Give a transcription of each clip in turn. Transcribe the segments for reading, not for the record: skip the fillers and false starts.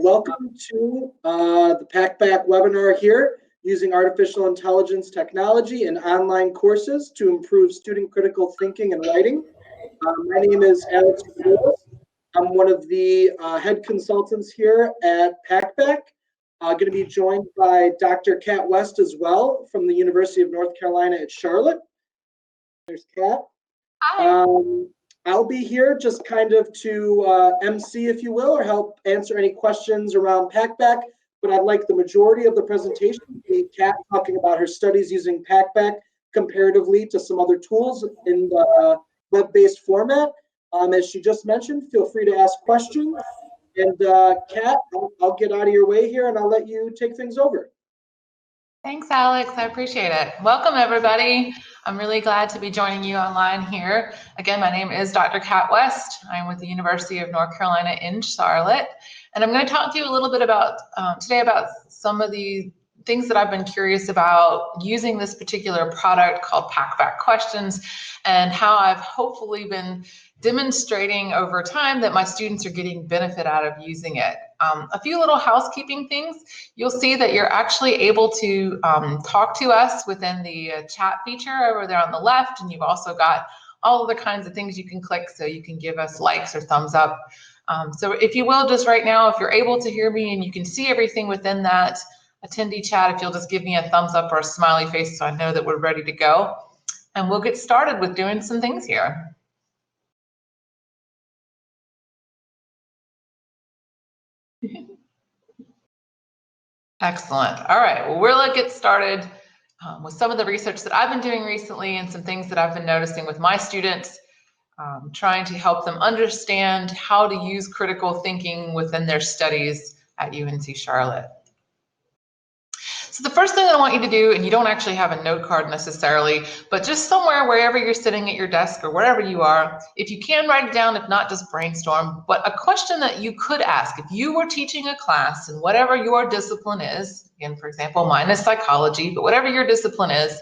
Welcome to the Packback webinar here, using artificial intelligence technology in online courses to improve student critical thinking and writing. My name is Alex. I'm one of the head consultants here at Packback. Going to be joined by Dr. Kat West as well from the University of North Carolina at Charlotte. There's Kat. Hi. I'll be here just kind of to MC, if you will, or help answer any questions around Packback. But I'd like the majority of the presentation to be Kat talking about her studies using Packback comparatively to some other tools in the web-based format. As she just mentioned, feel free to ask questions. And Kat, I'll get out of your way here and I'll let you take things over. Thanks, Alex. I appreciate it. Welcome, everybody. I'm really glad to be joining you online here. Again, my name is Dr. Kat West. I'm with the University of North Carolina in Charlotte. And I'm going to talk to you a little bit about today about some of the things that I've been curious about using this particular product called Packback Questions, and how I've hopefully been demonstrating over time that my students are getting benefit out of using it. A few little housekeeping things. You'll see that you're actually able to talk to us within the chat feature over there on the left, and you've also got all of the kinds of things you can click so you can give us likes or thumbs up. So if you will, just right now, if you're able to hear me and you can see everything within that attendee chat, if you'll just give me a thumbs up or a smiley face so I know that we're ready to go. And we'll get started with doing some things here. Excellent. All right, well, we'll get started with some of the research that I've been doing recently and some things that I've been noticing with my students, trying to help them understand how to use critical thinking within their studies at UNC Charlotte. So the first thing that I want you to do, and you don't actually have a note card necessarily, but just somewhere, wherever you're sitting at your desk or wherever you are, if you can write it down, if not, just brainstorm. But a question that you could ask if you were teaching a class and whatever your discipline is, again, for example, mine is psychology, but whatever your discipline is,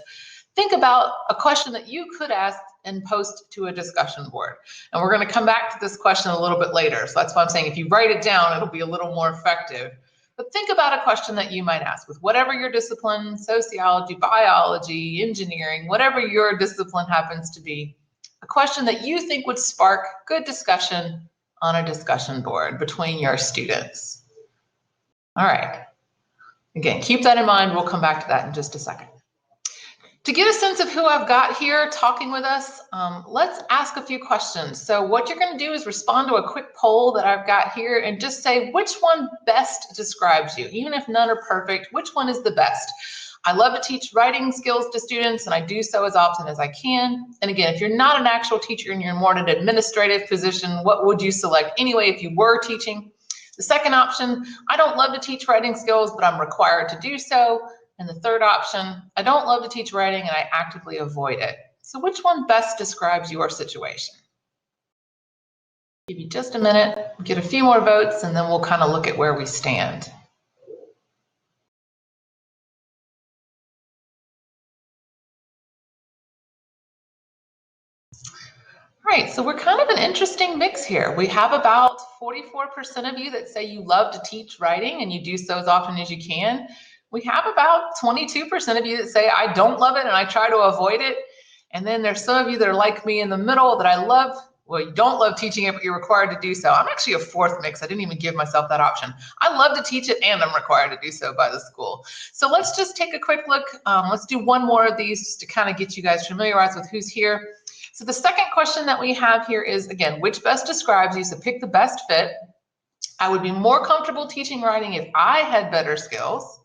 think about a question that you could ask and post to a discussion board. And we're going to come back to this question a little bit later. So that's why I'm saying if you write it down, it'll be a little more effective. But think about a question that you might ask with whatever your discipline, sociology, biology, engineering, whatever your discipline happens to be, a question that you think would spark good discussion on a discussion board between your students. All right. Again, keep that in mind. We'll come back to that in just a second. To get a sense of who I've got here talking with us, let's ask a few questions. So what you're going to do is respond to a quick poll that I've got here and just say which one best describes you. Even if none are perfect, which one is the best? I love to teach writing skills to students, and I do so as often as I can. And again, if you're not an actual teacher and you're more in an administrative position, what would you select anyway if you were teaching? The second option, I don't love to teach writing skills, but I'm required to do so. And the third option, I don't love to teach writing and I actively avoid it. So which one best describes your situation? Give you just a minute, get a few more votes, and then we'll kind of look at where we stand. All right, so we're kind of an interesting mix here. We have about 44% of you that say you love to teach writing and you do so as often as you can. We have about 22% of you that say, I don't love it and I try to avoid it. And then there's some of you that are like me in the middle that I love, well, you don't love teaching it, but you're required to do so. I'm actually a fourth mix. I didn't even give myself that option. I love to teach it and I'm required to do so by the school. So let's just take a quick look. Let's do one more of these just to kind of get you guys familiarized with who's here. So the second question that we have here is, again, which best describes you? So pick the best fit. I would be more comfortable teaching writing if I had better skills.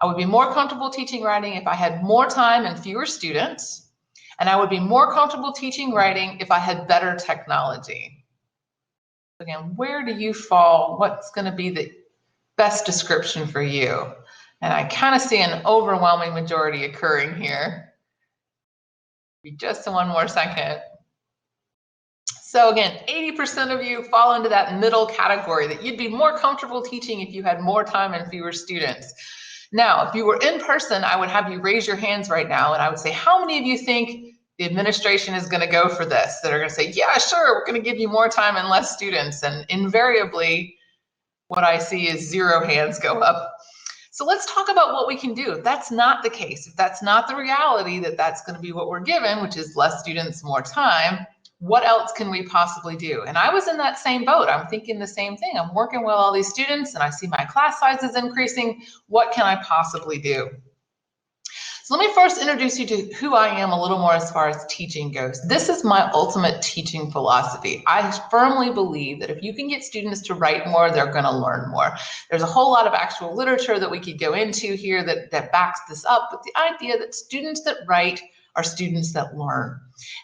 I would be more comfortable teaching writing if I had more time and fewer students. And I would be more comfortable teaching writing if I had better technology. Again, where do you fall? What's going to be the best description for you? And I kind of see an overwhelming majority occurring here. Just one more second. So again, 80% of you fall into that middle category, that you'd be more comfortable teaching if you had more time and fewer students. Now, if you were in person, I would have you raise your hands right now, and I would say, how many of you think the administration is going to go for this? That are going to say, yeah, sure, we're going to give you more time and less students. And invariably, what I see is 0 hands go up. So let's talk about what we can do. If that's not the case, if that's not the reality, that that's going to be what we're given, which is less students, more time, what else can we possibly do? And I was in that same boat. I'm thinking the same thing. I'm working with all these students and I see my class sizes increasing. What can I possibly do? So let me first introduce you to who I am a little more as far as teaching goes. This is my ultimate teaching philosophy. I firmly believe that if you can get students to write more, they're going to learn more. There's a whole lot of actual literature that we could go into here that backs this up, but the idea that students that write are students that learn.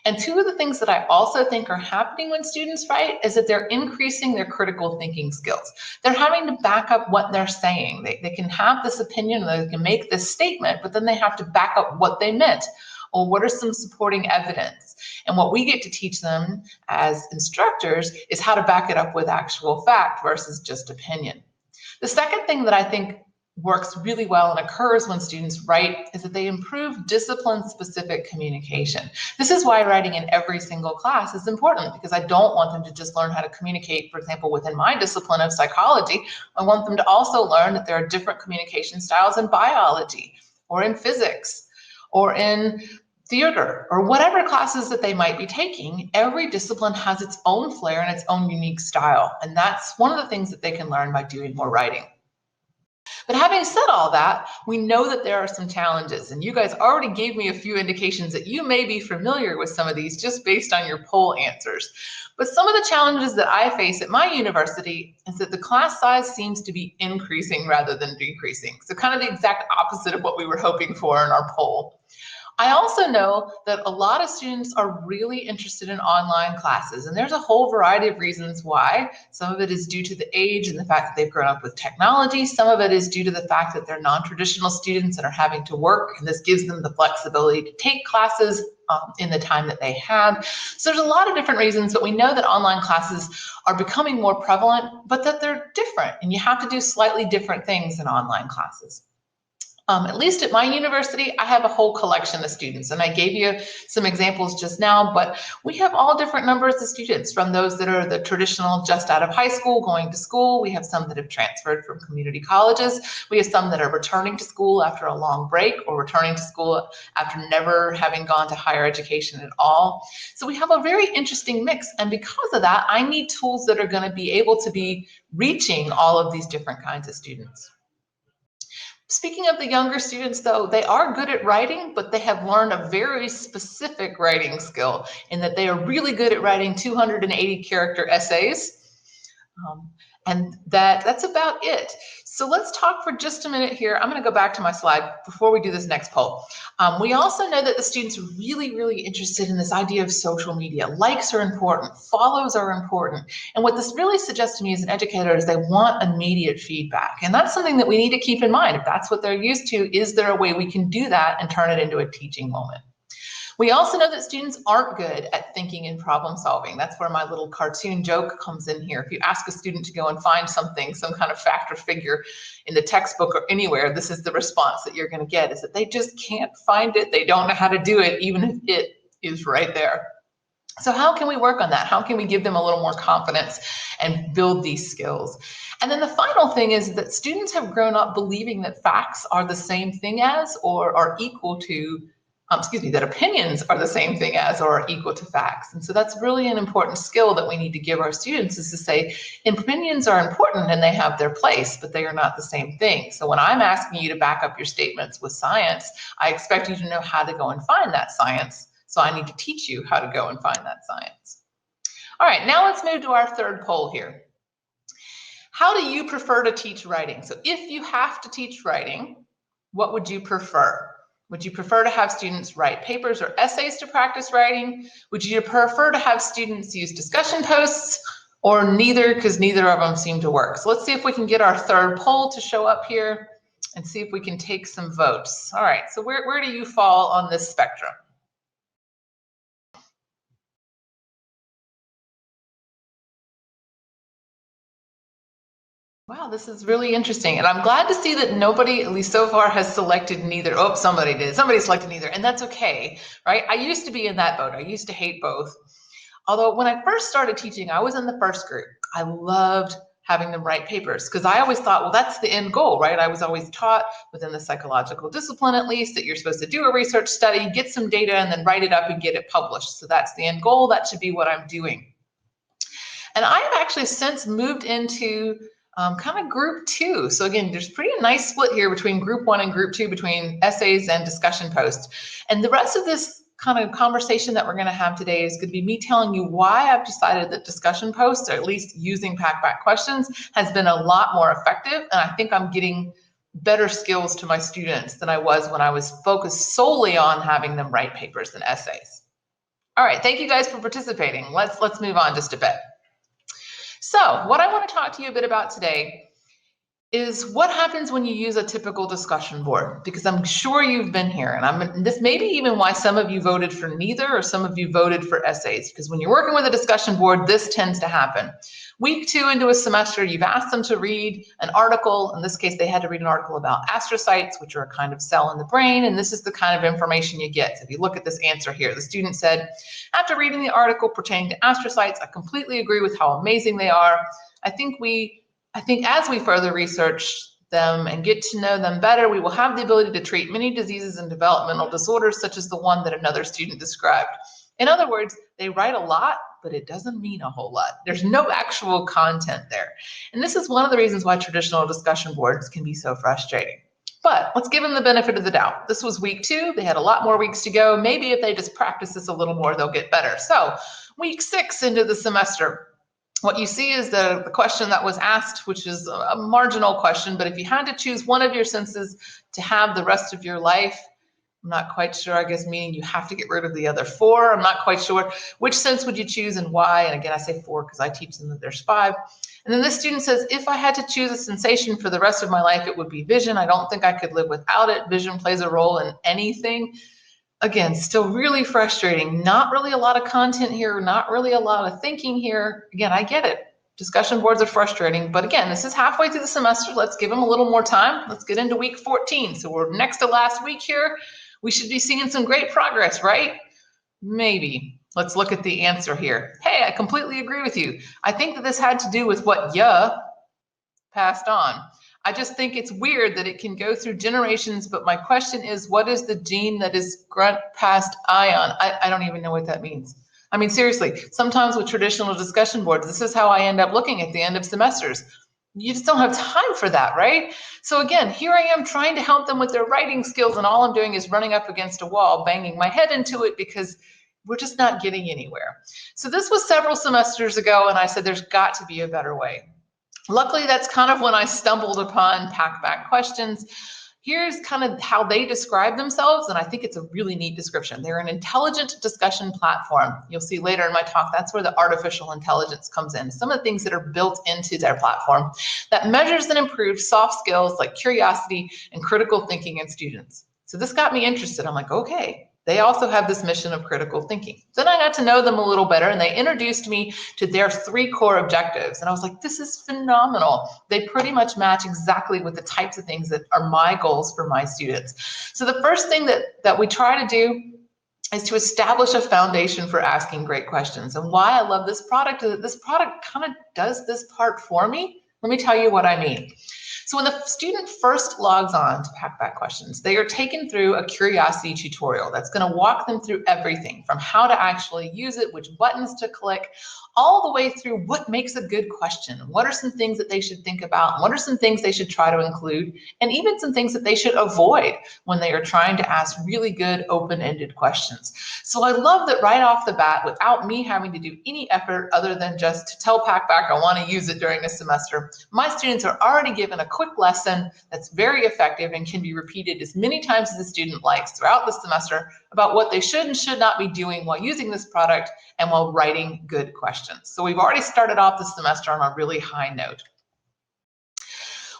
And two of the things that I also think are happening when students write is that they're increasing their critical thinking skills. They're having to back up what they're saying. They can have this opinion, they can make this statement, but then they have to back up what they meant. Or what are some supporting evidence? And what we get to teach them as instructors is how to back it up with actual fact versus just opinion. The second thing that I think works really well and occurs when students write is that they improve discipline-specific communication. This is why writing in every single class is important, because I don't want them to just learn how to communicate, for example, within my discipline of psychology. I want them to also learn that there are different communication styles in biology or in physics or in theater or whatever classes that they might be taking. Every discipline has its own flair and its own unique style. And that's one of the things that they can learn by doing more writing. But having said all that, we know that there are some challenges, and you guys already gave me a few indications that you may be familiar with some of these just based on your poll answers. But some of the challenges that I face at my university is that the class size seems to be increasing rather than decreasing. So kind of the exact opposite of what we were hoping for in our poll. I also know that a lot of students are really interested in online classes, and there's a whole variety of reasons why. Some of it is due to the age and the fact that they've grown up with technology. Some of it is due to the fact that they're non-traditional students and are having to work, and this gives them the flexibility to take classes in the time that they have. So there's a lot of different reasons, but we know that online classes are becoming more prevalent, but that they're different, and you have to do slightly different things in online classes. At least at my university, I have a whole collection of students, and I gave you some examples just now, but we have all different numbers of students, from those that are the traditional just out of high school going to school. We have some that have transferred from community colleges. We have some that are returning to school after a long break or returning to school after never having gone to higher education at all. So we have a very interesting mix, and because of that, I need tools that are going to be able to be reaching all of these different kinds of students. Speaking of the younger students, though, they are good at writing, but they have learned a very specific writing skill in that they are really good at writing 280 character essays. And that's about it. So let's talk for just a minute here. I'm going to go back to my slide before we do this next poll. We also know that the students are really, really interested in this idea of social media. Likes are important, follows are important. And what this really suggests to me as an educator is they want immediate feedback. And that's something that we need to keep in mind. If that's what they're used to, is there a way we can do that and turn it into a teaching moment? We also know that students aren't good at thinking and problem solving. That's where my little cartoon joke comes in here. If you ask a student to go and find something, some kind of fact or figure in the textbook or anywhere, this is the response that you're going to get, is that they just can't find it. They don't know how to do it, even if it is right there. So how can we work on that? How can we give them a little more confidence and build these skills? And then the final thing is that students have grown up believing that facts are the same thing as or are equal to that opinions are the same thing as or are equal to facts. And so that's really an important skill that we need to give our students, is to say opinions are important and they have their place, but they are not the same thing. So when I'm asking you to back up your statements with science, I expect you to know how to go and find that science. So I need to teach you how to go and find that science. All right, now let's move to our third poll here. How do you prefer to teach writing? So if you have to teach writing, what would you prefer? Would you prefer to have students write papers or essays to practice writing? Would you prefer to have students use discussion posts, or neither, because neither of them seem to work? So let's see if we can get our third poll to show up here and see if we can take some votes. All right, so where do you fall on this spectrum? Wow, this is really interesting. And I'm glad to see that nobody, at least so far, has selected neither. Oh, somebody did. Somebody selected neither, and that's okay, right? I used to be in that boat. I used to hate both. Although when I first started teaching, I was in the first group. I loved having them write papers, because I always thought, well, that's the end goal, right? I was always taught within the psychological discipline, at least, that you're supposed to do a research study, get some data, and then write it up and get it published. So that's the end goal. That should be what I'm doing. And I have actually since moved into kind of group 2. So again, there's pretty nice split here between group 1 and group 2, between essays and discussion posts. And the rest of this kind of conversation that we're going to have today is going to be me telling you why I've decided that discussion posts, or at least using Packback Questions, has been a lot more effective. And I think I'm getting better skills to my students than I was when I was focused solely on having them write papers and essays. All right, thank you guys for participating. Let's move on just a bit. So what I want to talk to you a bit about today is what happens when you use a typical discussion board, because I'm sure you've been here, and this may be even why some of you voted for neither, or some of you voted for essays, because when you're working with a discussion board, this tends to happen. Week 2 into a semester, you've asked them to read an article. In this case, they had to read an article about astrocytes, which are a kind of cell in the brain, and this is the kind of information you get. So if you look at this answer here, the student said, after reading the article pertaining to astrocytes, I completely agree with how amazing they are. I think as we further research them and get to know them better, we will have the ability to treat many diseases and developmental disorders, such as the one that another student described. In other words, they write a lot, but it doesn't mean a whole lot. There's no actual content there. And this is one of the reasons why traditional discussion boards can be so frustrating. But let's give them the benefit of the doubt. This was week 2. They had a lot more weeks to go. Maybe if they just practice this a little more, they'll get better. So week 6 into the semester, what you see is the question that was asked, which is a marginal question, but if you had to choose one of your senses to have the rest of your life, I'm not quite sure, I guess meaning you have to get rid of the other 4. I'm not quite sure. Which sense would you choose and why? And again, I say 4 because I teach them that there's 5. And then this student says, if I had to choose a sensation for the rest of my life, it would be vision. I don't think I could live without it. Vision plays a role in anything. Again, still really frustrating. Not really a lot of content here, not really a lot of thinking here. Again, I get it. Discussion boards are frustrating, but again, this is halfway through the semester. Let's give them a little more time. Let's get into week 14. So we're next to last week here. We should be seeing some great progress, right? Maybe. Let's look at the answer here. Hey, I completely agree with you. I think that this had to do with what ya passed on. I just think it's weird that it can go through generations, but my question is, what is the gene that is grunt past ion? I don't even know what that means. I mean, seriously, sometimes with traditional discussion boards, this is how I end up looking at the end of semesters. You just don't have time for that, right? So again, here I am trying to help them with their writing skills, and all I'm doing is running up against a wall, banging my head into it because we're just not getting anywhere. So this was several semesters ago, and I said, there's got to be a better way. Luckily, that's kind of when I stumbled upon Packback Questions. Here's kind of how they describe themselves, and I think it's a really neat description. They're an intelligent discussion platform. You'll see later in my talk, that's where the artificial intelligence comes in. Some of the things that are built into their platform that measures and improves soft skills like curiosity and critical thinking in students. So this got me interested. I'm like, okay, they also have this mission of critical thinking. Then I got to know them a little better, and they introduced me to their 3 core objectives. And I was like, this is phenomenal. They pretty much match exactly with the types of things that are my goals for my students. So the first thing that we try to do is to establish a foundation for asking great questions. And why I love this product is that this product kind of does this part for me. Let me tell you what I mean. So when the student first logs on to Packback Questions, they are taken through a curiosity tutorial that's going to walk them through everything from how to actually use it, which buttons to click, all the way through what makes a good question. What are some things that they should think about? What are some things they should try to include? And even some things that they should avoid when they are trying to ask really good open-ended questions. So I love that right off the bat, without me having to do any effort other than just to tell Packback I want to use it during a semester, my students are already given a quick lesson that's very effective and can be repeated as many times as the student likes throughout the semester about what they should and should not be doing while using this product and while writing good questions. So we've already started off the semester on a really high note.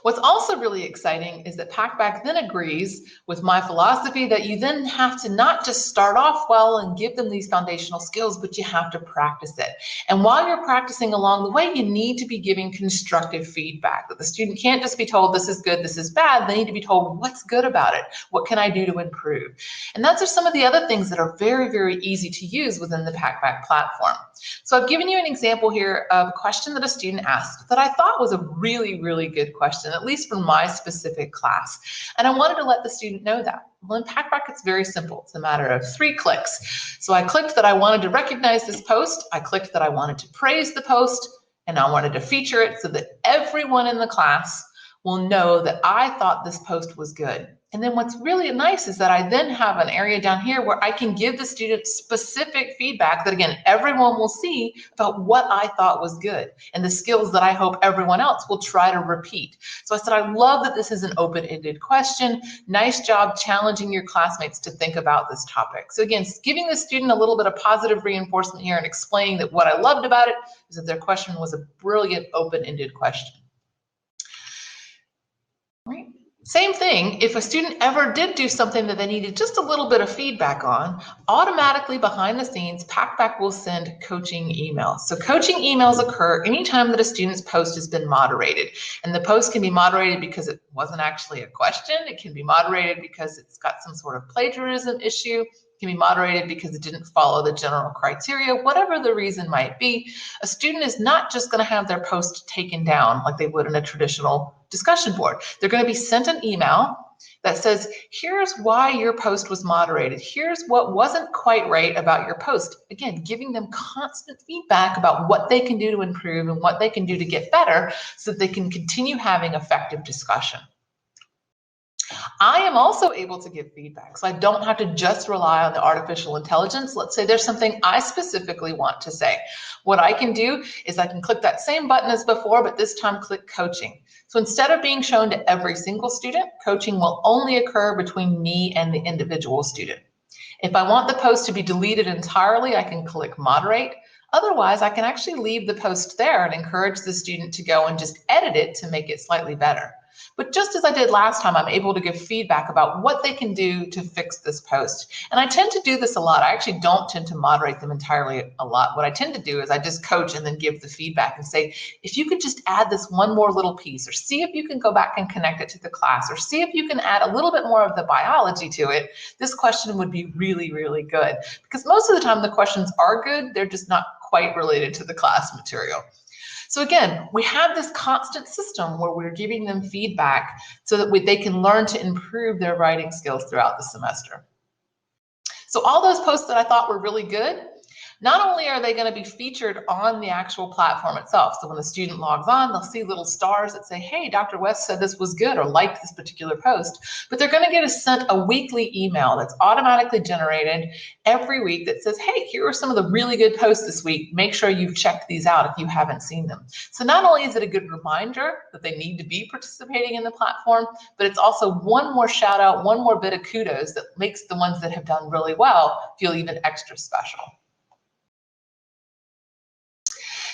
What's also really exciting is that Packback then agrees with my philosophy that you then have to not just start off well and give them these foundational skills, but you have to practice it. And while you're practicing along the way, you need to be giving constructive feedback. That the student can't just be told this is good, this is bad. They need to be told what's good about it. What can I do to improve? And those are some of the other things that are very, very easy to use within the Packback platform. So I've given you an example here of a question that a student asked that I thought was a really, really good question, at least for my specific class. And I wanted to let the student know that. Well, in PACBAC, it's very simple. It's a matter of 3 clicks. So I clicked that I wanted to recognize this post. I clicked that I wanted to praise the post, and I wanted to feature it so that everyone in the class will know that I thought this post was good. And then what's really nice is that I then have an area down here where I can give the student specific feedback that, again, everyone will see about what I thought was good and the skills that I hope everyone else will try to repeat. So I said, I love that this is an open-ended question. Nice job challenging your classmates to think about this topic. So again, giving the student a little bit of positive reinforcement here and explaining that what I loved about it is that their question was a brilliant open-ended question. Right. Same thing, if a student ever did do something that they needed just a little bit of feedback on, automatically behind the scenes, PACBAC will send coaching emails. So coaching emails occur anytime that a student's post has been moderated. And the post can be moderated because it wasn't actually a question. It can be moderated because it's got some sort of plagiarism issue. Can be moderated because it didn't follow the general criteria, whatever the reason might be. A student is not just going to have their post taken down like they would in a traditional discussion board. They're going to be sent an email that says, here's why your post was moderated. Here's what wasn't quite right about your post. Again, giving them constant feedback about what they can do to improve and what they can do to get better so that they can continue having effective discussion. I am also able to give feedback, so I don't have to just rely on the artificial intelligence. Let's say there's something I specifically want to say. What I can do is I can click that same button as before, but this time click coaching. So instead of being shown to every single student, coaching will only occur between me and the individual student. If I want the post to be deleted entirely, I can click moderate. Otherwise, I can actually leave the post there and encourage the student to go and just edit it to make it slightly better. But just as I did last time, I'm able to give feedback about what they can do to fix this post. And I tend to do this a lot. I actually don't tend to moderate them entirely a lot. What I tend to do is I just coach and then give the feedback and say, if you could just add this one more little piece, or see if you can go back and connect it to the class, or see if you can add a little bit more of the biology to it, this question would be really, really good. Because most of the time the questions are good, they're just not quite related to the class material. So again, we have this constant system where we're giving them feedback so that they can learn to improve their writing skills throughout the semester. So all those posts that I thought were really good, not only are they going to be featured on the actual platform itself, so when the student logs on, they'll see little stars that say, hey, Dr. West said this was good or liked this particular post, but they're going to get sent a weekly email that's automatically generated every week that says, hey, here are some of the really good posts this week. Make sure you've checked these out if you haven't seen them. So not only is it a good reminder that they need to be participating in the platform, but it's also one more shout out, one more bit of kudos that makes the ones that have done really well feel even extra special.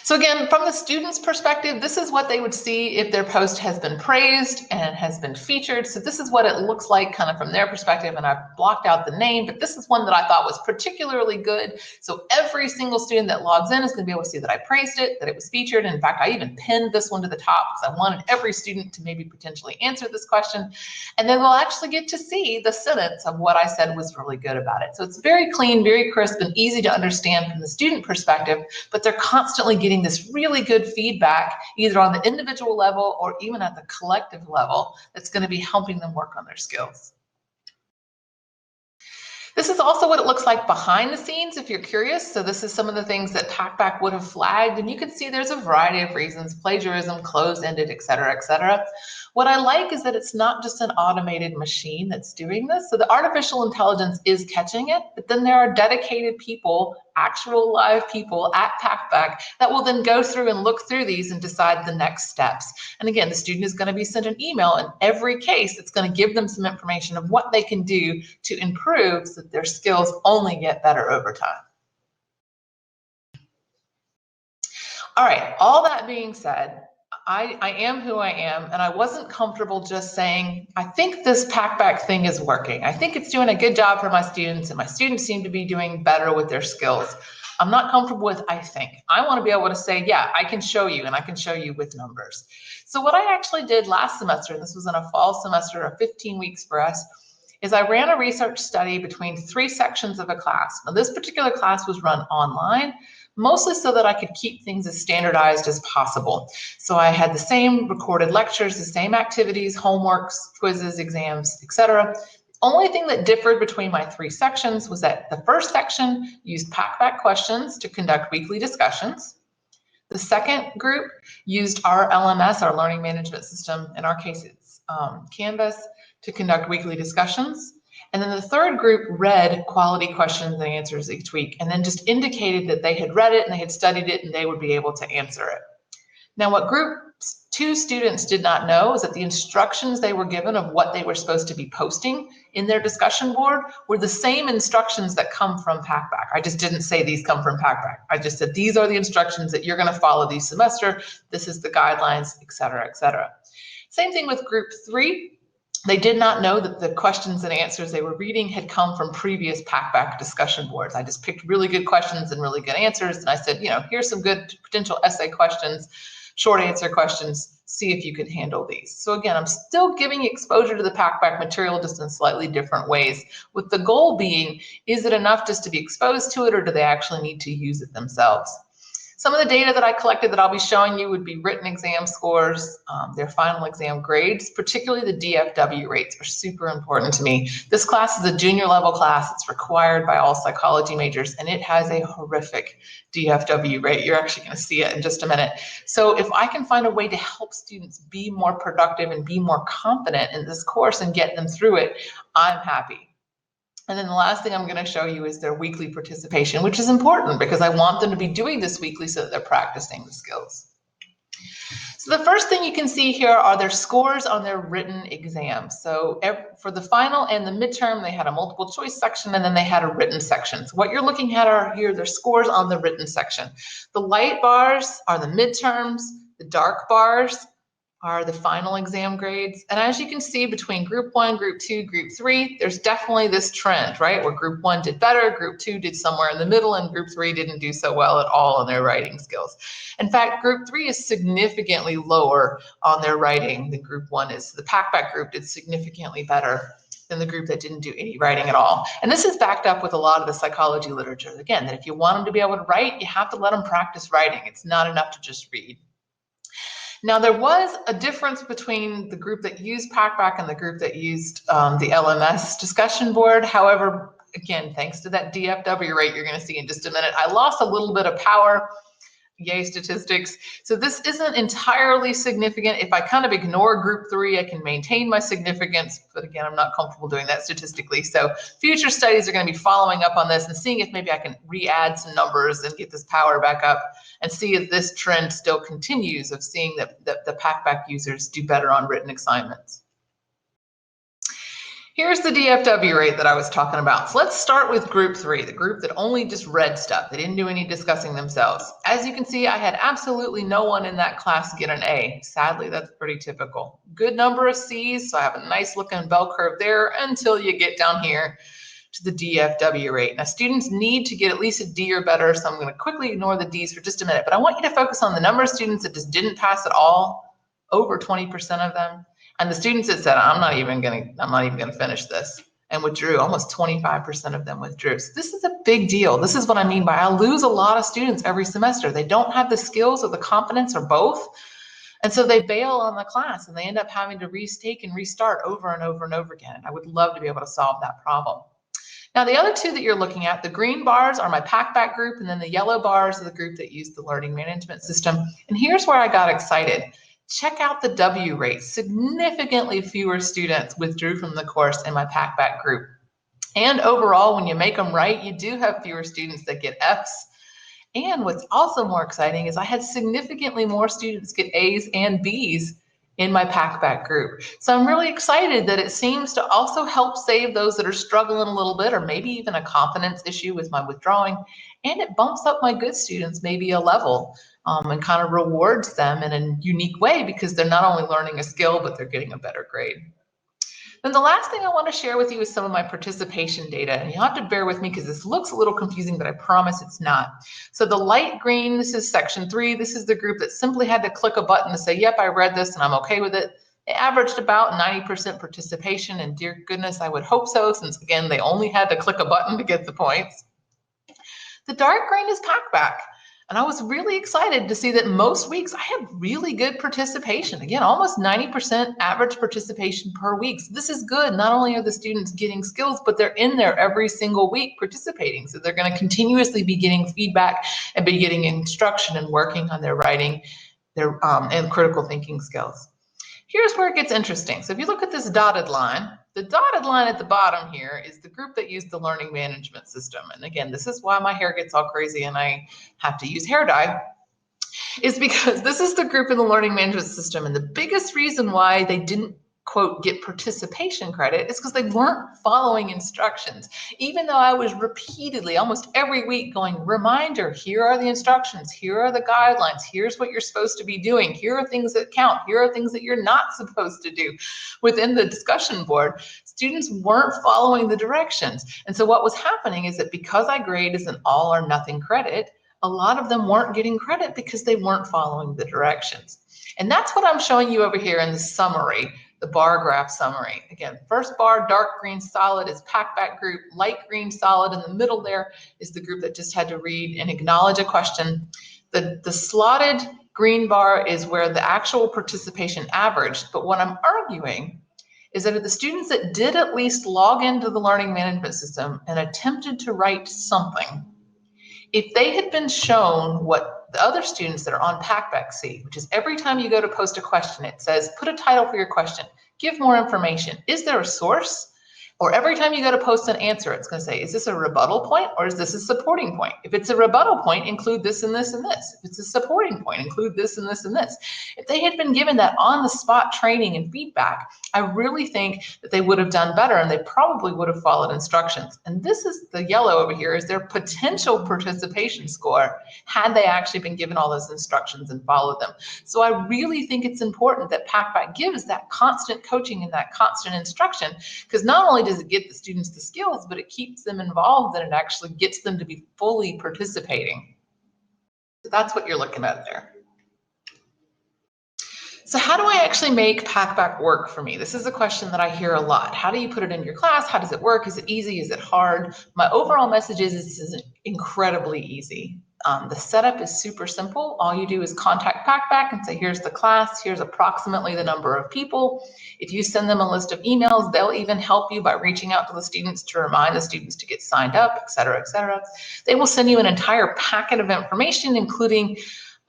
So again, from the student's perspective, this is what they would see if their post has been praised and has been featured. So this is what it looks like kind of from their perspective, and I've blocked out the name, but this is one that I thought was particularly good. So every single student that logs in is going to be able to see that I praised it, that it was featured. And in fact, I even pinned this one to the top because I wanted every student to maybe potentially answer this question. And then they'll actually get to see the sentence of what I said was really good about it. So it's very clean, very crisp, and easy to understand from the student perspective, but they're constantly getting this really good feedback, either on the individual level or even at the collective level, that's going to be helping them work on their skills. This is also what it looks like behind the scenes, if you're curious. So this is some of the things that PACBAC would have flagged, and you can see there's a variety of reasons: plagiarism, closed-ended, et cetera, et cetera. What I like is that it's not just an automated machine that's doing this. So the artificial intelligence is catching it, but then there are dedicated people, actual live people at PACBAC that will then go through and look through these and decide the next steps. And again, the student is going to be sent an email in every case. It's going to give them some information of what they can do to improve so that their skills only get better over time. All right, all that being said, I am who I am, and I wasn't comfortable just saying, I think this PACBAC thing is working. I think it's doing a good job for my students, and my students seem to be doing better with their skills. I'm not comfortable with I think. I want to be able to say, yeah, I can show you, and I can show you with numbers. So what I actually did last semester, and this was in a fall semester of 15 weeks for us, is I ran a research study between 3 sections of a class. Now, this particular class was run online, mostly so that I could keep things as standardized as possible. So I had the same recorded lectures, the same activities, homeworks, quizzes, exams, etc. Only thing that differed between my 3 sections was that the first section used Packback Questions to conduct weekly discussions. The second group used our LMS, our learning management system, in our case it's Canvas, to conduct weekly discussions. And then the third group read quality questions and answers each week, and then just indicated that they had read it and they had studied it and they would be able to answer it. Now, what group 2 students did not know is that the instructions they were given of what they were supposed to be posting in their discussion board were the same instructions that come from PACBAC. I just didn't say these come from PACBAC. I just said these are the instructions that you're going to follow this semester. This is the guidelines, et cetera, et cetera. Same thing with group 3. They did not know that the questions and answers they were reading had come from previous PACBAC discussion boards. I just picked really good questions and really good answers. And I said, you know, here's some good potential essay questions, short answer questions, see if you can handle these. So again, I'm still giving exposure to the PACBAC material just in slightly different ways, with the goal being, is it enough just to be exposed to it, or do they actually need to use it themselves? Some of the data that I collected that I'll be showing you would be written exam scores, their final exam grades, particularly the DFW rates are super important to me. This class is a junior level class. It's required by all psychology majors, and it has a horrific DFW rate. You're actually going to see it in just a minute. So if I can find a way to help students be more productive and be more confident in this course and get them through it, I'm happy. And then the last thing I'm going to show you is their weekly participation, which is important because I want them to be doing this weekly so that they're practicing the skills. So the first thing you can see here are their scores on their written exams. So for the final and the midterm, they had a multiple choice section, and then they had a written section. So what you're looking at are here their scores on the written section. The light bars are the midterms, the dark bars are the final exam grades. And as you can see, between group 1, group 2, group 3, there's definitely this trend, right? Where group 1 did better, group 2 did somewhere in the middle, and group 3 didn't do so well at all in their writing skills. In fact, group 3 is significantly lower on their writing than group 1 is. The PACBAC group did significantly better than the group that didn't do any writing at all. And this is backed up with a lot of the psychology literature. Again, that if you want them to be able to write, you have to let them practice writing. It's not enough to just read. Now, there was a difference between the group that used PACBAC and the group that used the LMS discussion board. However, again, thanks to that DFW rate you're going to see in just a minute, I lost a little bit of power. Yay, statistics. So this isn't entirely significant. If I kind of ignore group 3, I can maintain my significance. But again, I'm not comfortable doing that statistically. So future studies are going to be following up on this and seeing if maybe I can re-add some numbers and get this power back up and see if this trend still continues of seeing that the PACBAC users do better on written assignments. Here's the DFW rate that I was talking about. So let's start with group 3, the group that only just read stuff. They didn't do any discussing themselves. As you can see, I had absolutely no one in that class get an A. Sadly, that's pretty typical. Good number of C's, so I have a nice looking bell curve there until you get down here to the DFW rate. Now, students need to get at least a D or better, so I'm going to quickly ignore the D's for just a minute, but I want you to focus on the number of students that just didn't pass at all, over 20% of them. And the students that said, I'm not even gonna finish this, and withdrew, almost 25% of them withdrew. So this is a big deal. This is what I mean by I lose a lot of students every semester. They don't have the skills or the confidence or both. And so they bail on the class and they end up having to retake and restart over and over and over again. I would love to be able to solve that problem. Now, the other 2 that you're looking at, the green bars are my PACBAC group, and then the yellow bars are the group that used the learning management system. And here's where I got excited. Check out the W rate. Significantly fewer students withdrew from the course in my PACBAC group. And overall, when you make them right, you do have fewer students that get Fs. And what's also more exciting is I had significantly more students get A's and B's in my PACBAC group. So I'm really excited that it seems to also help save those that are struggling a little bit, or maybe even a confidence issue with my withdrawing. And it bumps up my good students maybe a level. And kind of rewards them in a unique way because they're not only learning a skill, but they're getting a better grade. Then the last thing I want to share with you is some of my participation data. And you'll have to bear with me because this looks a little confusing, but I promise it's not. So the light green, this is section 3. This is the group that simply had to click a button to say, yep, I read this and I'm okay with it. They averaged about 90% participation, and dear goodness, I would hope so, since again, they only had to click a button to get the points. The dark green is PACBAC. And I was really excited to see that most weeks I had really good participation. Again, almost 90% average participation per week. So this is good. Not only are the students getting skills, but they're in there every single week participating. So they're going to continuously be getting feedback and be getting instruction and working on their writing, their and critical thinking skills. Here's where it gets interesting. So if you look at this dotted line, the dotted line at the bottom here is the group that used the learning management system. And again, this is why my hair gets all crazy and I have to use hair dye, is because this is the group in the learning management system. And the biggest reason why they didn't, quote, get participation credit is because they weren't following instructions. Even though I was repeatedly, almost every week going, reminder, here are the instructions, here are the guidelines, here's what you're supposed to be doing, here are things that count, here are things that you're not supposed to do within the discussion board, students weren't following the directions. And so what was happening is that because I grade as an all or nothing credit, a lot of them weren't getting credit because they weren't following the directions. And that's what I'm showing you over here in the summary, the bar graph summary. Again, first bar, dark green solid is Packback group, light green solid in the middle there is the group that just had to read and acknowledge a question. The slotted green bar is where the actual participation averaged, but what I'm arguing is that the students that did at least log into the learning management system and attempted to write something, if they had been shown what the other students that are on Packback see, which is every time you go to post a question, it says, put a title for your question, give more information. Is there a source? Or every time you go to post an answer, it's going to say, is this a rebuttal point or is this a supporting point? If it's a rebuttal point, include this and this and this. If it's a supporting point, include this and this and this. If they had been given that on-the-spot training and feedback, I really think that they would have done better and they probably would have followed instructions. And this is the yellow over here is their potential participation score had they actually been given all those instructions and followed them. So I really think it's important that Packback gives that constant coaching and that constant instruction, because not only does it get the students the skills, but it keeps them involved and it actually gets them to be fully participating. So that's what you're looking at there. So how do I actually make Packback work for me? This is a question that I hear a lot. How do you put it in your class? How does it work? Is it easy? Is it hard? My overall message is this is incredibly easy. The setup is super simple. All you do is contact Packback and say, here's the class, here's approximately the number of people. If you send them a list of emails, they'll even help you by reaching out to the students to remind the students to get signed up, et cetera, et cetera. They will send you an entire packet of information, including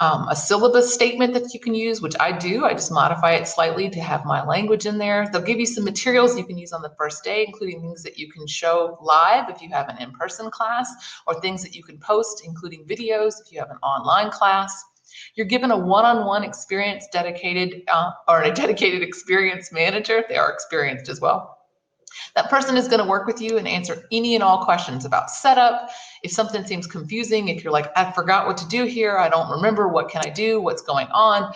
a syllabus statement that you can use, which I do. I just modify it slightly to have my language in there. They'll give you some materials you can use on the first day, including things that you can show live if you have an in-person class, or things that you can post, including videos if you have an online class. You're given a one-on-one experience dedicated, or a dedicated experience manager. They are experienced as well. That person is going to work with you and answer any and all questions about setup. If something seems confusing, if you're like, I forgot what to do here, I don't remember, what can I do, what's going on?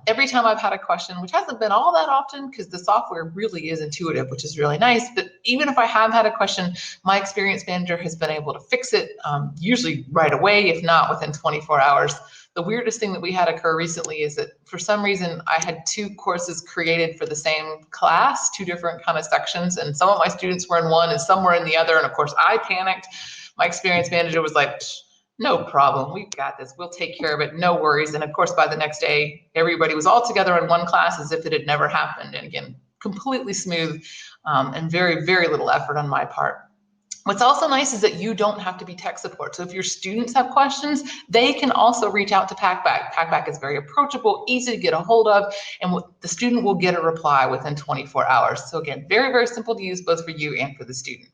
Every time I've had a question, which hasn't been all that often because the software really is intuitive, which is really nice, but even if I have had a question, my experience manager has been able to fix it, usually right away, if not within 24 hours. The weirdest thing that we had occur recently is that for some reason I had two courses created for the same class, two different kind of sections, and some of my students were in one and some were in the other, and of course I panicked. My experience manager was like, no problem, we've got this, we'll take care of it, no worries. And of course by the next day everybody was all together in one class as if it had never happened, and again completely smooth and very, very little effort on my part. What's also nice is that you don't have to be tech support. So if your students have questions, they can also reach out to Packback. Packback is very approachable, easy to get a hold of, and the student will get a reply within 24 hours. So again, very, very simple to use both for you and for the student.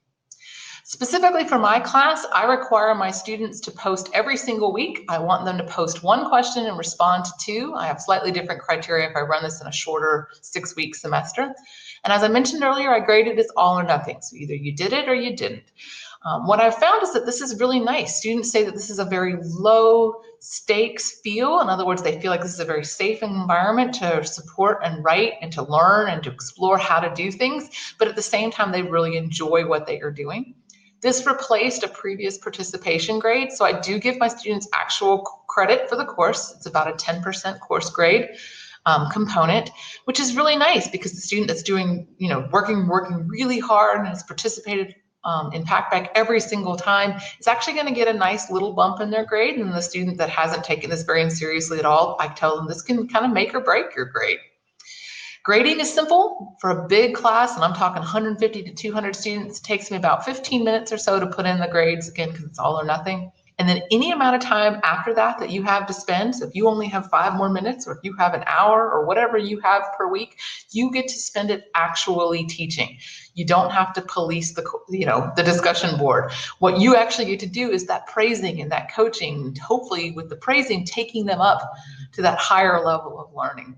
Specifically for my class, I require my students to post every single week. I want them to post one question and respond to two. I have slightly different criteria if I run this in a shorter 6-week semester. And as I mentioned earlier, I grade it as all or nothing. So either you did it or you didn't. What I've found is that this is really nice. Students say that this is a very low stakes feel. In other words, they feel like this is a very safe environment to support and write and to learn and to explore how to do things. But at the same time, they really enjoy what they are doing. This replaced a previous participation grade. So I do give my students actual credit for the course. It's about a 10% course grade component, which is really nice because the student that's doing, working really hard and has participated in PACBAC every single time is actually going to get a nice little bump in their grade. And the student that hasn't taken this very seriously at all, I tell them this can kind of make or break your grade. Grading is simple. For a big class, and I'm talking 150 to 200 students, it takes me about 15 minutes or so to put in the grades, again, because it's all or nothing. And then any amount of time after that that you have to spend, so if you only have 5 more minutes, or if you have an hour, or whatever you have per week, you get to spend it actually teaching. You don't have to police the discussion board. What you actually get to do is that praising and that coaching, and hopefully with the praising, taking them up to that higher level of learning.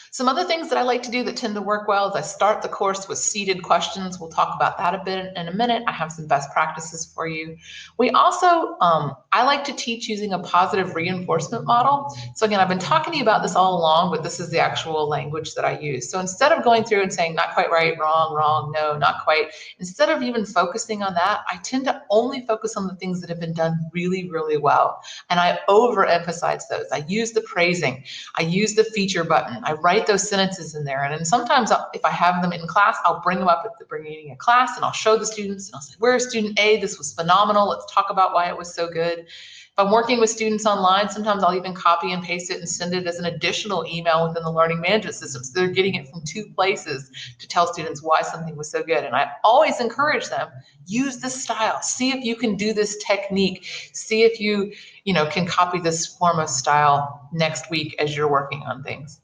Some other things that I like to do that tend to work well is I start the course with seated questions. We'll talk about that a bit in a minute. I have some best practices for you. We also, I like to teach using a positive reinforcement model. So again, I've been talking to you about this all along, but this is the actual language that I use. So instead of going through and saying not quite right, wrong, no, not quite, instead of even focusing on that, I tend to only focus on the things that have been done really, really well. And I overemphasize those. I use the praising. I use the feature button. I write those sentences in there. And then sometimes if I have them in class, I'll bring them up at the beginning of class and I'll show the students and I'll say, where's student A? This was phenomenal. Let's talk about why it was so good. If I'm working with students online, sometimes I'll even copy and paste it and send it as an additional email within the learning management system. So they're getting it from 2 places to tell students why something was so good. And I always encourage them, use this style. See if you can do this technique. See if you can copy this form of style next week as you're working on things.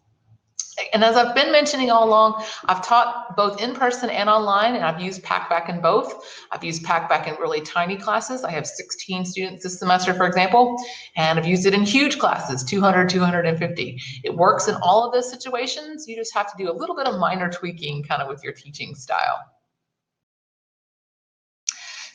And as I've been mentioning all along, I've taught both in person and online, and I've used PACBAC in both. I've used PACBAC in really tiny classes. I have 16 students this semester, for example, and I've used it in huge classes, 200, 250. It works in all of those situations. You just have to do a little bit of minor tweaking kind of with your teaching style.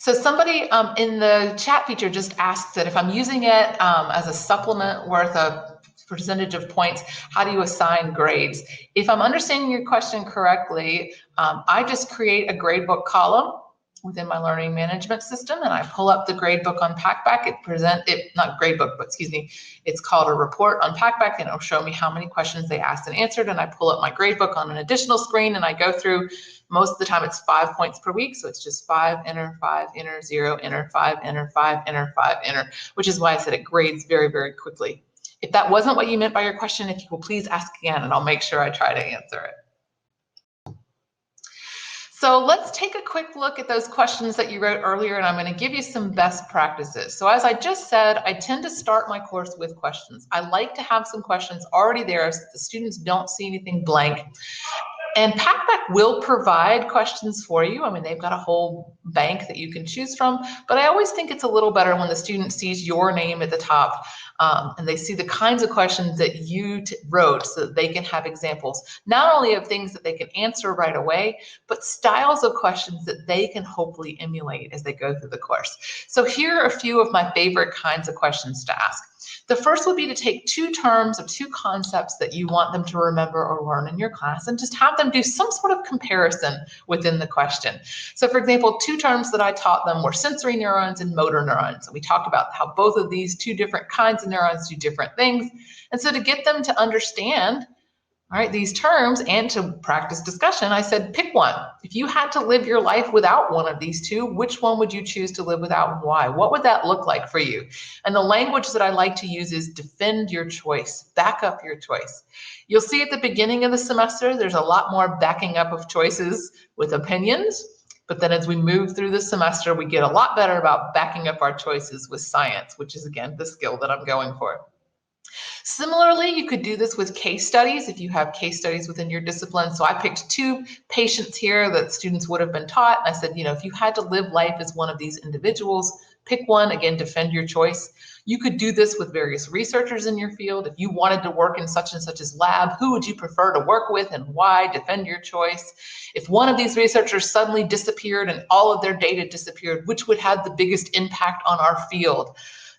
So somebody in the chat feature just asked that if I'm using it as a supplement worth a percentage of points, how do you assign grades? If I'm understanding your question correctly, I just create a gradebook column within my learning management system, and I pull up the gradebook on PACBAC. Not gradebook, but excuse me, it's called a report on PACBAC, and it'll show me how many questions they asked and answered. And I pull up my gradebook on an additional screen, and I go through. Most of the time it's 5 points per week, so it's just 5, enter, 5, enter, 0, enter, 5, enter, 5, enter, 5, enter, which is why I said it grades very, very quickly. If that wasn't what you meant by your question, if you will please ask again, and I'll make sure I try to answer it. So let's take a quick look at those questions that you wrote earlier, and I'm going to give you some best practices. So as I just said, I tend to start my course with questions. I like to have some questions already there so the students don't see anything blank. And PACBAC will provide questions for you. I mean, they've got a whole bank that you can choose from, but I always think it's a little better when the student sees your name at the top and they see the kinds of questions that you wrote so that they can have examples, not only of things that they can answer right away, but styles of questions that they can hopefully emulate as they go through the course. So here are a few of my favorite kinds of questions to ask. The first would be to take 2 terms or 2 concepts that you want them to remember or learn in your class and just have them do some sort of comparison within the question. So for example, 2 terms that I taught them were sensory neurons and motor neurons. And we talked about how both of these 2 different kinds of neurons do different things. And so to get them to understand, all right, these terms and to practice discussion, I said, pick one. If you had to live your life without one of these 2, which one would you choose to live without and why? What would that look like for you? And the language that I like to use is defend your choice, back up your choice. You'll see at the beginning of the semester, there's a lot more backing up of choices with opinions. But then as we move through the semester, we get a lot better about backing up our choices with science, which is, again, the skill that I'm going for. Similarly, you could do this with case studies if you have case studies within your discipline. So I picked 2 patients here that students would have been taught. And I said, if you had to live life as one of these individuals, pick one. Again, defend your choice. You could do this with various researchers in your field. If you wanted to work in such and such's lab, who would you prefer to work with and why? Defend your choice. If one of these researchers suddenly disappeared and all of their data disappeared, which would have the biggest impact on our field?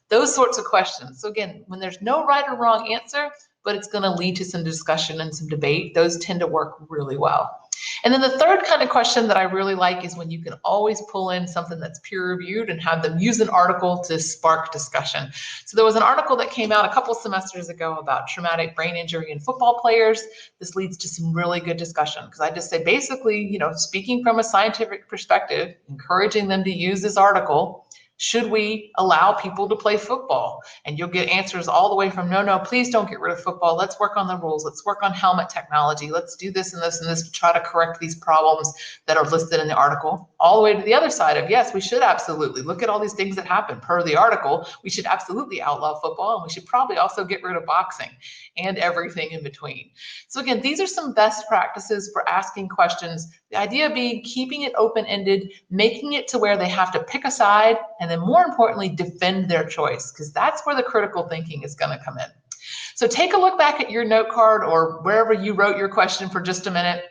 Those sorts of questions. So again, when there's no right or wrong answer, but it's going to lead to some discussion and some debate, those tend to work really well. And then the third kind of question that I really like is when you can always pull in something that's peer reviewed and have them use an article to spark discussion. So there was an article that came out a couple semesters ago about traumatic brain injury in football players. This leads to some really good discussion because I just say basically, you know, speaking from a scientific perspective, encouraging them to use this article. Should we allow people to play football? And you'll get answers all the way from, no, please don't get rid of football. Let's work on the rules. Let's work on helmet technology. Let's do this and this and this to try to correct these problems that are listed in the article. All the way to the other side of, yes, we should absolutely. Look at all these things that happen per the article. We should absolutely outlaw football, and we should probably also get rid of boxing and everything in between. So again, these are some best practices for asking questions. The idea being keeping it open-ended, making it to where they have to pick a side, and then more importantly, defend their choice, because that's where the critical thinking is going to come in. So take a look back at your note card or wherever you wrote your question for just a minute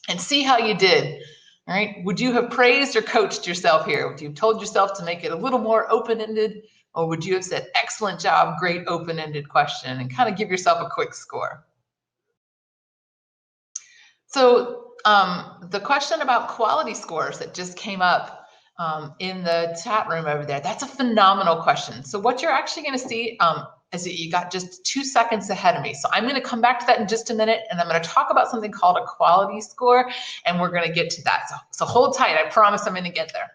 and see how you did. All right. Would you have praised or coached yourself here? Would you have told yourself to make it a little more open-ended, or would you have said, excellent job, great open-ended question, and kind of give yourself a quick score? So the question about quality scores that just came up in the chat room over there, that's a phenomenal question. So what you're actually going to see is that you got just 2 seconds ahead of me. So I'm going to come back to that in just a minute, and I'm going to talk about something called a quality score, and we're going to get to that. So hold tight. I promise I'm going to get there.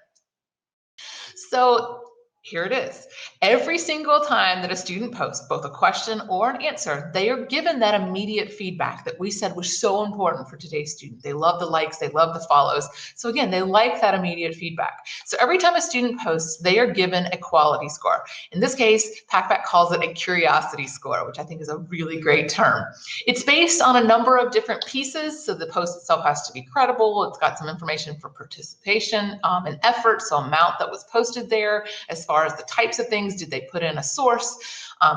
So here it is. Every single time that a student posts both a question or an answer, they are given that immediate feedback that we said was so important for today's student. They love the likes, they love the follows. So again, they like that immediate feedback. So every time a student posts, they are given a quality score. In this case, PAC calls it a curiosity score, which I think is a really great term. It's based on a number of different pieces. So the post itself has to be credible. It's got some information for participation and effort, so amount that was posted there, as far as the types of things, did they put in a source?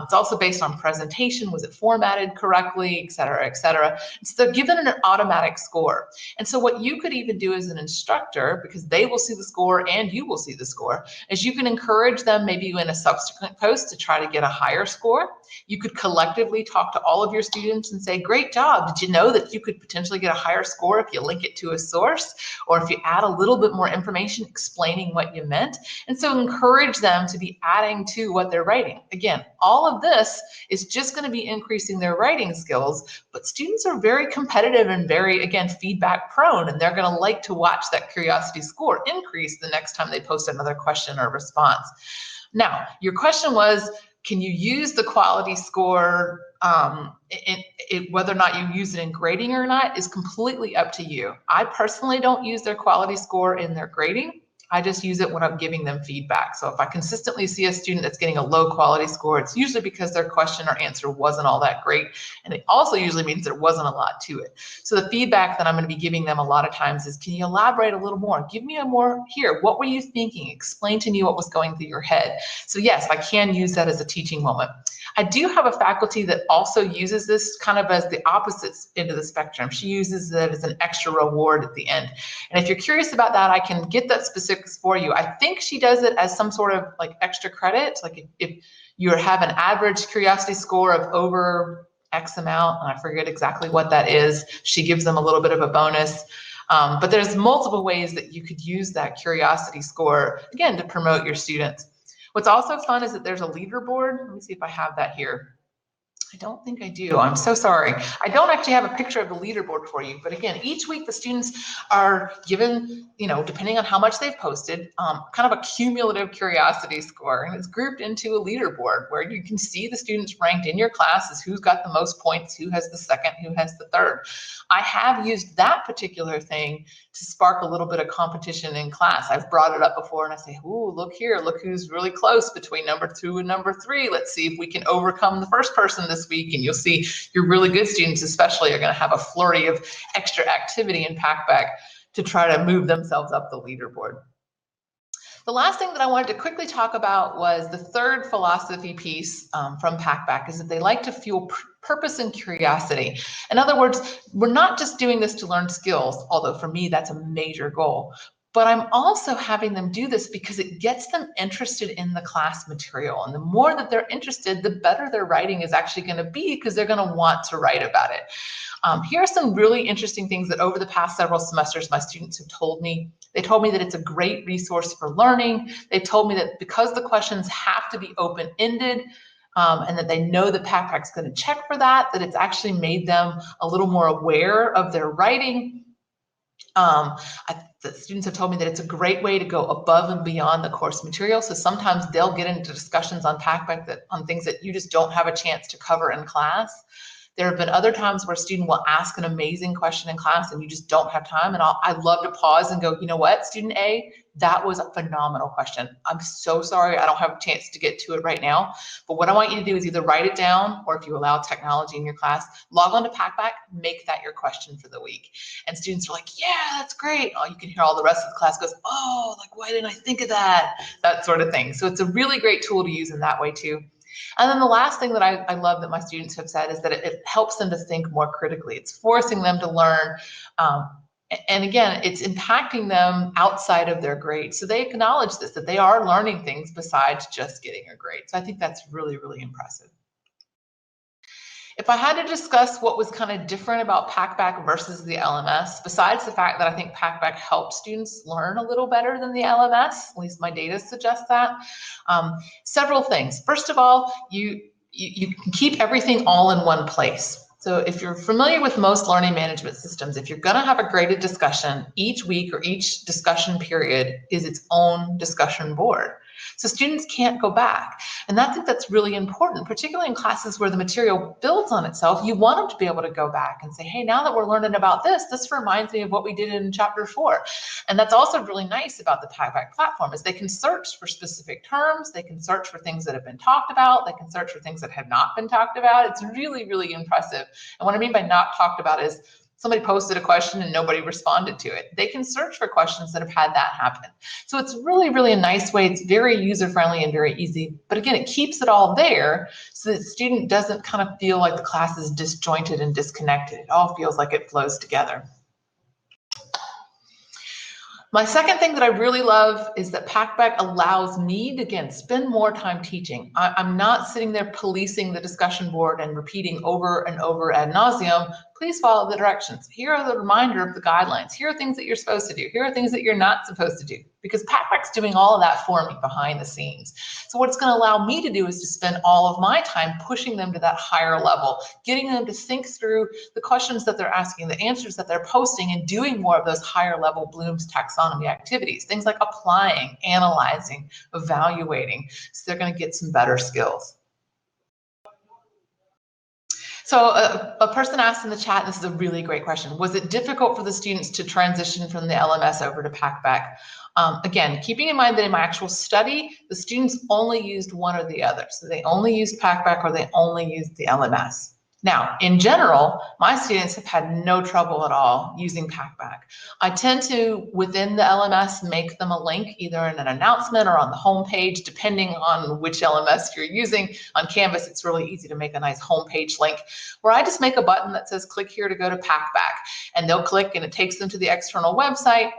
It's also based on presentation. Was it formatted correctly, et cetera, et cetera. So they're given an automatic score. And so what you could even do as an instructor, because they will see the score and you will see the score, is you can encourage them maybe in a subsequent post to try to get a higher score. You could collectively talk to all of your students and say, great job. Did you know that you could potentially get a higher score if you link it to a source, or if you add a little bit more information explaining what you meant? And so encourage them to be adding to what they're writing. Again, all of this is just going to be increasing their writing skills, but students are very competitive and very, again, feedback prone, and they're going to like to watch that curiosity score increase the next time they post another question or response. Now, your question was, can you use the quality score, whether or not you use it in grading or not is completely up to you. I personally don't use their quality score in their grading. I just use it when I'm giving them feedback. So if I consistently see a student that's getting a low quality score, it's usually because their question or answer wasn't all that great. And it also usually means there wasn't a lot to it. So the feedback that I'm going to be giving them a lot of times is, can you elaborate a little more? Give me a more here. What were you thinking? Explain to me what was going through your head. So yes, I can use that as a teaching moment. I do have a faculty that also uses this kind of as the opposite end of the spectrum. She uses it as an extra reward at the end. And if you're curious about that, I can get that specifics for you. I think she does it as some sort of like extra credit. Like if you have an average curiosity score of over X amount, and I forget exactly what that is, she gives them a little bit of a bonus. But there's multiple ways that you could use that curiosity score, again, to promote your students. What's also fun is that there's a leaderboard. Let me see if I have that here. I don't think I do. I'm so sorry. I don't actually have a picture of the leaderboard for you. But again, each week the students are given, depending on how much they've posted, kind of a cumulative curiosity score. And it's grouped into a leaderboard where you can see the students ranked in your class as who's got the most points, who has the second, who has the third. I have used that particular thing to spark a little bit of competition in class. I've brought it up before and I say, ooh, look here, look who's really close between number 2 and number 3. Let's see if we can overcome the first person this week. And you'll see your really good students especially are going to have a flurry of extra activity in PACback to try to move themselves up the leaderboard. The last thing that I wanted to quickly talk about was the third philosophy piece from PACback is that they like to fuel purpose and curiosity. In other words, we're not just doing this to learn skills, although for me that's a major goal, But I'm also having them do this because it gets them interested in the class material. And the more that they're interested, the better their writing is actually going to be, because they're going to want to write about it. Here are some really interesting things that over the past several semesters my students have told me. They told me that it's a great resource for learning. They told me that because the questions have to be open-ended, and that they know that PAC PAC's going to check for that, that it's actually made them a little more aware of their writing. The students have told me that it's a great way to go above and beyond the course material. So sometimes they'll get into discussions on PAC PAC on things that you just don't have a chance to cover in class. There have been other times where a student will ask an amazing question in class and you just don't have time. And I love to pause and go, you know what, student A, that was a phenomenal question. I'm so sorry I don't have a chance to get to it right now. But what I want you to do is either write it down, or if you allow technology in your class, log on to PAC PAC, make that your question for the week. And students are like, yeah, that's great. Oh, you can hear all the rest of the class goes, oh, like, why didn't I think of that? That sort of thing. So it's a really great tool to use in that way too. And then the last thing that I love that my students have said is that it helps them to think more critically. It's forcing them to learn. And again, it's impacting them outside of their grade. So they acknowledge this, that they are learning things besides just getting a grade. So I think that's really, really impressive. If I had to discuss what was kind of different about PAC PAC versus the LMS, besides the fact that I think PAC PAC helps students learn a little better than the LMS, at least my data suggests that, several things. First of all, you can keep everything all in one place. So if you're familiar with most learning management systems, if you're going to have a graded discussion, each week or each discussion period is its own discussion board. So students can't go back. And I think that's really important, particularly in classes where the material builds on itself. You want them to be able to go back and say, hey, now that we're learning about this, this reminds me of what we did in chapter 4. And that's also really nice about the PAC PAC platform, is they can search for specific terms, they can search for things that have been talked about, they can search for things that have not been talked about. It's really, really impressive. And what I mean by not talked about is somebody posted a question and nobody responded to it. They can search for questions that have had that happen. So it's really, really a nice way. It's very user-friendly and very easy. But again, it keeps it all there so that the student doesn't kind of feel like the class is disjointed and disconnected. It all feels like it flows together. My second thing that I really love is that PAC PAC allows me to, again, spend more time teaching. I'm not sitting there policing the discussion board and repeating over and over ad nauseum, please follow the directions. Here are the reminder of the guidelines. Here are things that you're supposed to do. Here are things that you're not supposed to do, because PAC PAC's doing all of that for me behind the scenes. So what it's going to allow me to do is to spend all of my time pushing them to that higher level, getting them to think through the questions that they're asking, the answers that they're posting, and doing more of those higher level Bloom's taxonomy activities, things like applying, analyzing, evaluating. So they're going to get some better skills. So a person asked in the chat, and this is a really great question, was it difficult for the students to transition from the LMS over to PAC PAC? Again, keeping in mind that in my actual study, the students only used one or the other. So they only used PAC PAC or they only used the LMS. Now, in general, my students have had no trouble at all using PAC PAC. I tend to, within the LMS, make them a link either in an announcement or on the home page, depending on which LMS you're using. On Canvas, it's really easy to make a nice homepage link where I just make a button that says click here to go to PAC PAC, and they'll click and it takes them to the external website.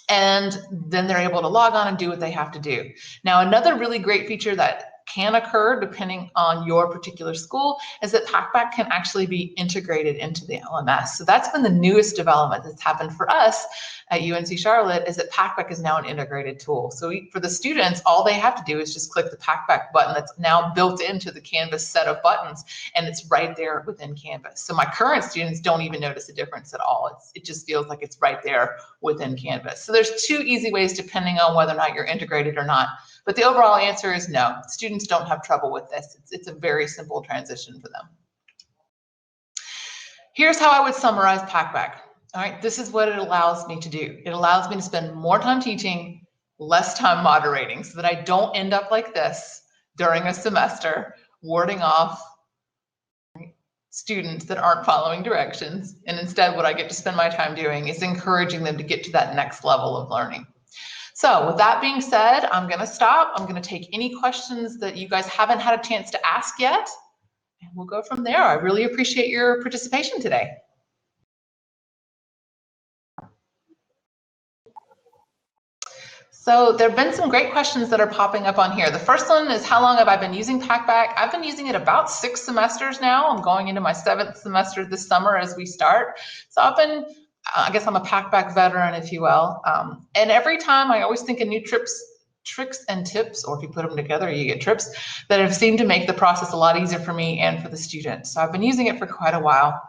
And then they're able to log on and do what they have to do. Now, another really great feature that can occur depending on your particular school is that PAC PAC can actually be integrated into the LMS. So that's been the newest development that's happened for us at UNC Charlotte, is that PAC PAC is now an integrated tool. So for the students, all they have to do is just click the PAC PAC button that's now built into the Canvas set of buttons, and it's right there within Canvas. So my current students don't even notice a difference at all. It just feels like it's right there within Canvas. So there's two easy ways depending on whether or not you're integrated or not. But the overall answer is no. Students don't have trouble with this. It's a very simple transition for them. Here's how I would summarize PAC PAC. All right, this is what it allows me to do. It allows me to spend more time teaching, less time moderating, so that I don't end up like this during a semester, warding off students that aren't following directions. And instead, what I get to spend my time doing is encouraging them to get to that next level of learning. So with that being said, I'm going to stop. I'm going to take any questions that you guys haven't had a chance to ask yet, and we'll go from there. I really appreciate your participation today. So there have been some great questions that are popping up on here. The first one is, how long have I been using PACBAC? I've been using it about 6 semesters now. I'm going into my 7th semester this summer as we start. So I've been, I guess I'm a PACBAC veteran, if you will. And every time I always think of new tricks and tips, or if you put them together, you get trips, that have seemed to make the process a lot easier for me and for the students. So I've been using it for quite a while.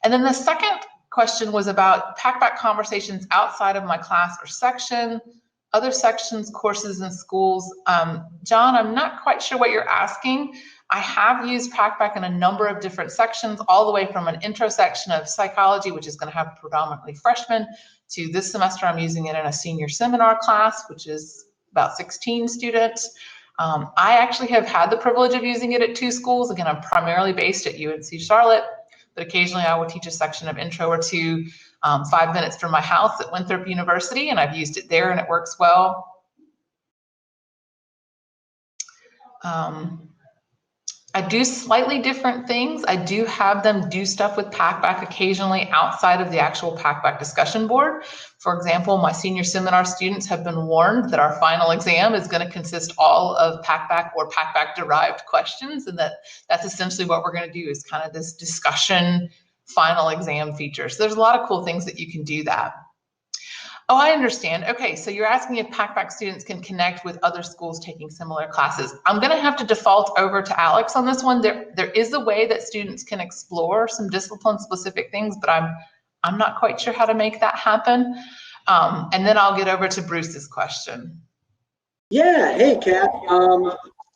And then the second question was about PACBAC conversations outside of my class or section, other sections, courses, and schools. John, I'm not quite sure what you're asking. I have used PACBAC in a number of different sections, all the way from an intro section of psychology, which is going to have predominantly freshmen, to this semester I'm using it in a senior seminar class, which is about 16 students. I actually have had the privilege of using it at 2 schools. Again, I'm primarily based at UNC Charlotte, but occasionally I will teach a section of intro or 2 5 minutes from my house at Winthrop University, and I've used it there and it works well. I do slightly different things. I do have them do stuff with PACBAC occasionally outside of the actual PACBAC discussion board. For example, my senior seminar students have been warned that our final exam is going to consist all of PACBAC or PACBAC derived questions, and that's essentially what we're going to do, is kind of this discussion final exam feature. So there's a lot of cool things that you can do that. Oh, I understand. Okay, so you're asking if PACBAC students can connect with other schools taking similar classes. I'm going to have to default over to Alex on this one. There is a way that students can explore some discipline-specific things, but I'm not quite sure how to make that happen. And then I'll get over to Bruce's question. Yeah, hey, Kat.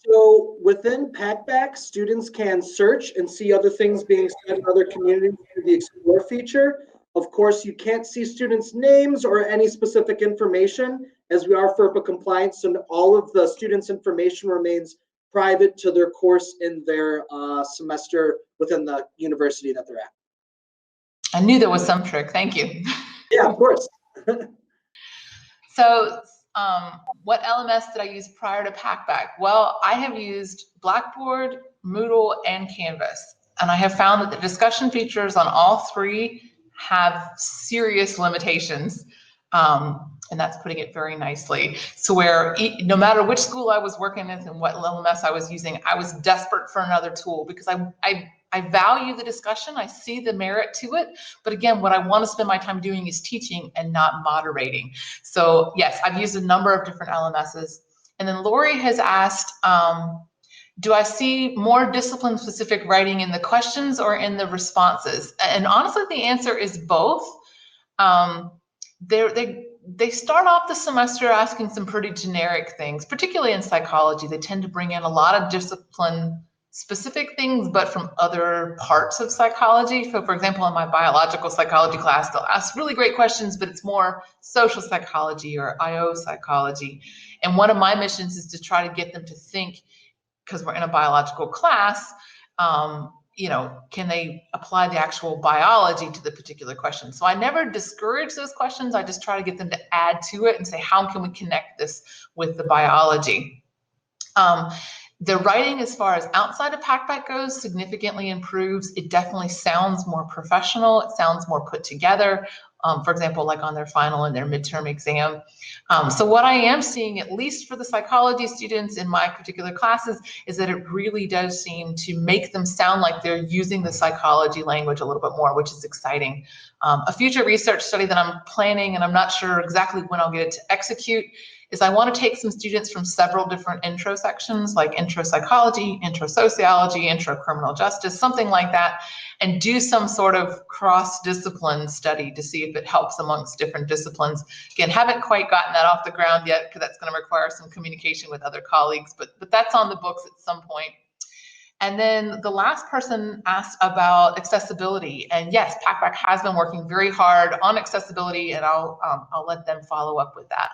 So within PACBAC, students can search and see other things being said in other communities through the Explore feature. Of course, you can't see students' names or any specific information, as we are FERPA compliant, so all of the students' information remains private to their course in their semester within the university that they're at. I knew there was some trick. Thank you. Yeah, of course. So what LMS did I use prior to PACBAC? Well, I have used Blackboard, Moodle, and Canvas. And I have found that the discussion features on all 3 have serious limitations. And that's putting it very nicely. So where no matter which school I was working with and what LMS I was using, I was desperate for another tool, because I value the discussion. I see the merit to it. But again, what I want to spend my time doing is teaching and not moderating. So yes, I've used a number of different LMSs. And then Lori has asked, do I see more discipline-specific writing in the questions or in the responses? And honestly, the answer is both. They start off the semester asking some pretty generic things, particularly in psychology. They tend to bring in a lot of discipline-specific things, but from other parts of psychology. So for example, in my biological psychology class, they'll ask really great questions, but it's more social psychology or IO psychology. And one of my missions is to try to get them to think, because we're in a biological class, can they apply the actual biology to the particular question? So I never discourage those questions. I just try to get them to add to it and say, how can we connect this with the biology? The writing, as far as outside of PACBAC goes, significantly improves. It definitely sounds more professional. It sounds more put together. For example, like on their final and their midterm exam. So what I am seeing, at least for the psychology students in my particular classes, is that it really does seem to make them sound like they're using the psychology language a little bit more, which is exciting. A future research study that I'm planning, and I'm not sure exactly when I'll get it to execute, is I want to take some students from several different intro sections, like intro psychology, intro sociology, intro criminal justice, something like that, and do some sort of cross-discipline study to see if it helps amongst different disciplines. Again, haven't quite gotten that off the ground yet, because that's going to require some communication with other colleagues, but that's on the books at some point. And then the last person asked about accessibility, and yes, PACBAC has been working very hard on accessibility, and I'll let them follow up with that.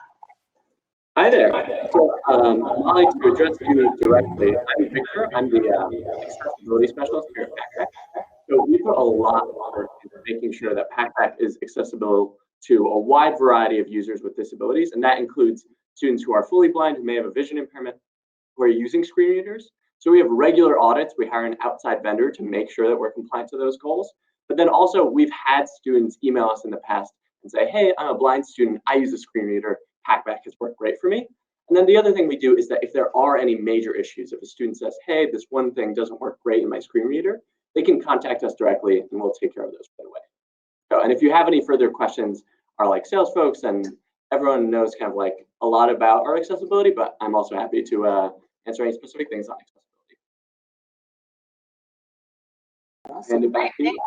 Hi there. So I'd like to address you directly. I'm Victor. I'm the accessibility specialist here at PACBAC. So we put a lot of work into making sure that PACBAC is accessible to a wide variety of users with disabilities, and that includes students who are fully blind, who may have a vision impairment, who are using screen readers. So we have regular audits. We hire an outside vendor to make sure that we're compliant to those goals. But then also we've had students email us in the past and say, hey, I'm a blind student. I use a screen reader. PAC PAC has worked great for me. And then the other thing we do is that if there are any major issues, if a student says, hey, this one thing doesn't work great in my screen reader, they can contact us directly and we'll take care of those right away. So, and if you have any further questions, our like sales folks and everyone knows kind of like a lot about our accessibility, but I'm also happy to answer any specific things on accessibility. Awesome. Hand it back to you.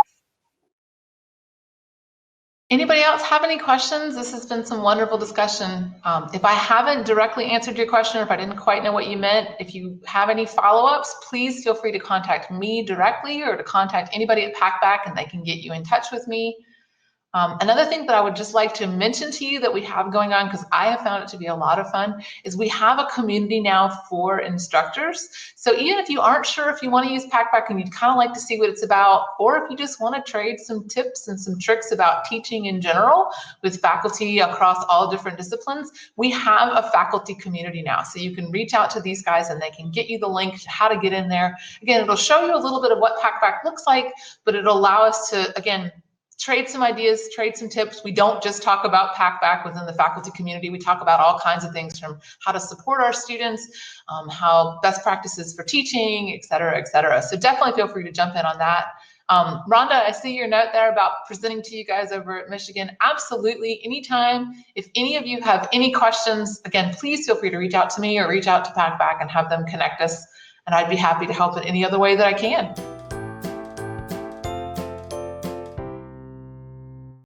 Anybody else have any questions? This has been some wonderful discussion. If I haven't directly answered your question, or if I didn't quite know what you meant, if you have any follow-ups, please feel free to contact me directly or to contact anybody at PAC PAC and they can get you in touch with me. Another thing that I would just like to mention to you that we have going on, because I have found it to be a lot of fun, is we have a community now for instructors. So even if you aren't sure if you want to use PAC PAC and you'd kind of like to see what it's about, or if you just want to trade some tips and some tricks about teaching in general with faculty across all different disciplines, we have a faculty community now. So you can reach out to these guys and they can get you the link to how to get in there. Again, it'll show you a little bit of what PAC PAC looks like, but it'll allow us to, again, trade some ideas, trade some tips. We don't just talk about PAC PAC within the faculty community. We talk about all kinds of things, from how to support our students, how best practices for teaching, et cetera, et cetera. So definitely feel free to jump in on that. Rhonda, I see your note there about presenting to you guys over at Michigan. Absolutely, anytime. If any of you have any questions, again, please feel free to reach out to me or reach out to PAC PAC and have them connect us. And I'd be happy to help in any other way that I can.